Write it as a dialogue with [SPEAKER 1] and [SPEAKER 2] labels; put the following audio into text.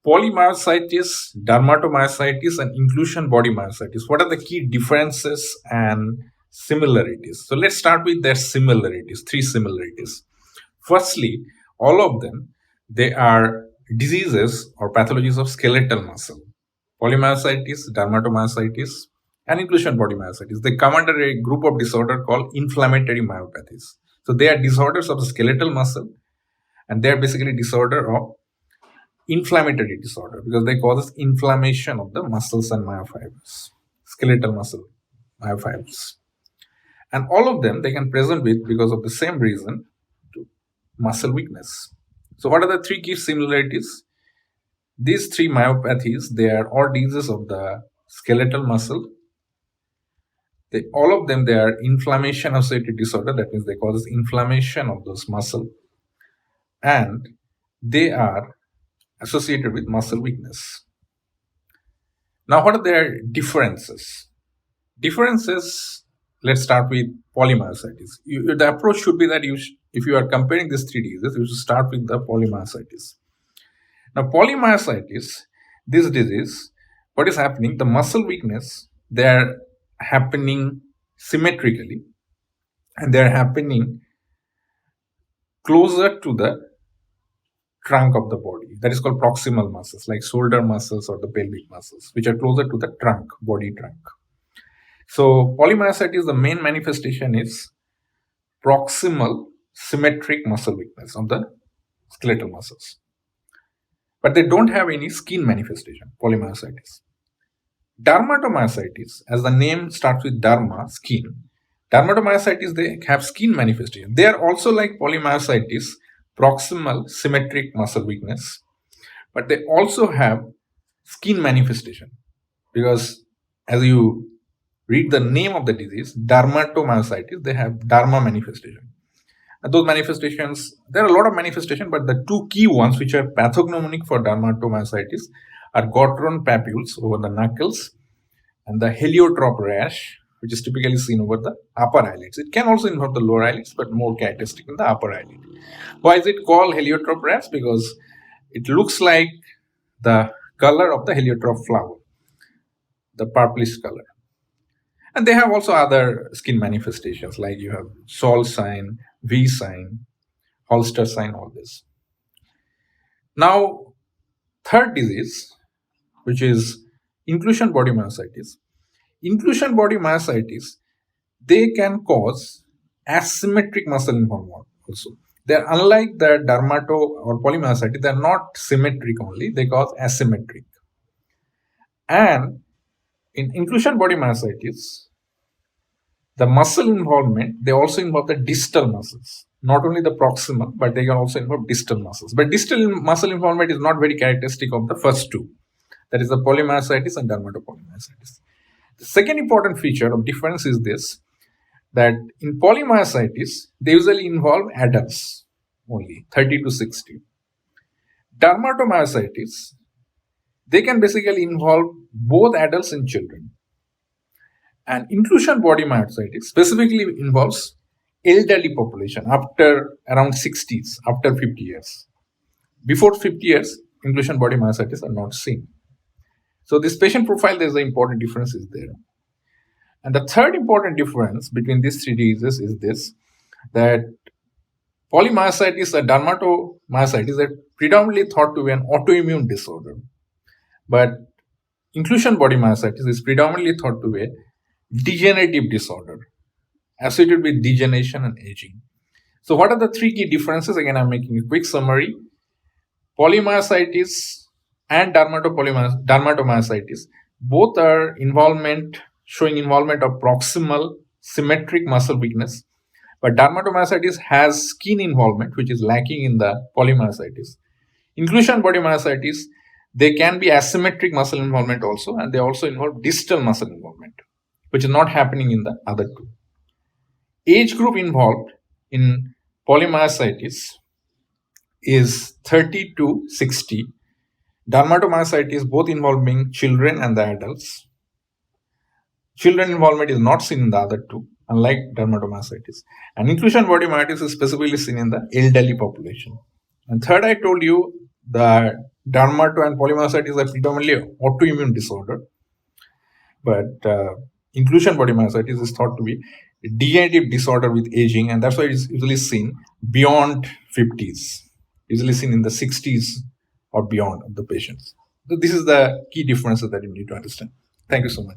[SPEAKER 1] Polymyositis, dermatomyositis, and inclusion body myositis. What are the key differences and similarities? So let's start with their similarities, three similarities. Firstly, all of them, they are diseases or pathologies of skeletal muscle. Polymyositis, dermatomyositis, and inclusion body myositis. They come under a group of disorder called inflammatory myopathies. So they are disorders of the skeletal muscle, and they are basically disorder of inflammatory disorder because they cause inflammation of the muscles and myofibers, skeletal muscle myofibers. And all of them they can present with because of the same reason, to muscle weakness. So what are the three key similarities? These three myopathies, they are all diseases of the skeletal muscle. All of them, they are inflammation associated disorder. That means they cause inflammation of those muscle, and they are associated with muscle weakness. Now, what are their differences? Differences, let's start with polymyositis. The approach should be that if you are comparing these three diseases, you should start with the polymyositis. Now, polymyositis, this disease, what is happening? The muscle weakness, they are happening symmetrically, and they are happening closer to the trunk of the body. That is called proximal muscles, like shoulder muscles or the pelvic muscles, which are closer to the trunk, body trunk. So polymyositis, the main manifestation is proximal symmetric muscle weakness of the skeletal muscles. But they don't have any skin manifestation, polymyositis. Dermatomyositis, as the name starts with derma, skin. Dermatomyositis, they have skin manifestation. They are also like polymyositis, proximal symmetric muscle weakness, but they also have skin manifestation because as you read the name of the disease, dermatomyositis, they have derma manifestation. And those manifestations, there are a lot of manifestations, but the two key ones which are pathognomonic for dermatomyositis are Gottron papules over the knuckles and the heliotrope rash, which is typically seen over the upper eyelids. It can also involve the lower eyelids, but more characteristic in the upper eyelid. Why is it called heliotrope rash? Because it looks like the color of the heliotrope flower, the purplish color. And they have also other skin manifestations, like you have Sol sign, V sign, Holster sign, all this. Now, third disease, which is inclusion body myositis. Inclusion body myositis, they can cause asymmetric muscle involvement also. They're unlike the dermato or polymyositis, they're not symmetric only, they cause asymmetric. And in inclusion body myositis, the muscle involvement, they also involve the distal muscles, not only the proximal, but they can also involve distal muscles. But distal muscle involvement is not very characteristic of the first two, that is the polymyositis and dermatopolymyositis. The second important feature of difference is this, that in polymyositis, they usually involve adults only, 30 to 60. Dermatomyositis, they can basically involve both adults and children. And inclusion body myositis specifically involves elderly population after around 60s, after 50 years. Before 50 years, inclusion body myositis are not seen. So this patient profile, there's an important difference is there. And the third important difference between these three diseases is this, that polymyositis or dermatomyositis are predominantly thought to be an autoimmune disorder. But inclusion body myositis is predominantly thought to be a degenerative disorder associated with degeneration and aging. So what are the three key differences? Again, I'm making a quick summary. Polymyositis and dermatomyositis, both are showing involvement of proximal symmetric muscle weakness, but dermatomyositis has skin involvement, which is lacking in the polymyositis. Inclusion body myositis, they can be asymmetric muscle involvement also, and they also involve distal muscle involvement, which is not happening in the other two. Age group involved in polymyositis is 30 to 60. Dermatomyositis both involving children and the adults. Children involvement is not seen in the other two, unlike dermatomyositis. And inclusion body myositis is specifically seen in the elderly population. And third, I told you the Dermato and polymyositis are predominantly autoimmune disorder, but inclusion body myositis is thought to be a degenerative disorder with aging, and that's why it is usually seen beyond 50s, usually seen in the 60s or beyond of the patients. So this is the key differences that you need to understand. Thank you so much.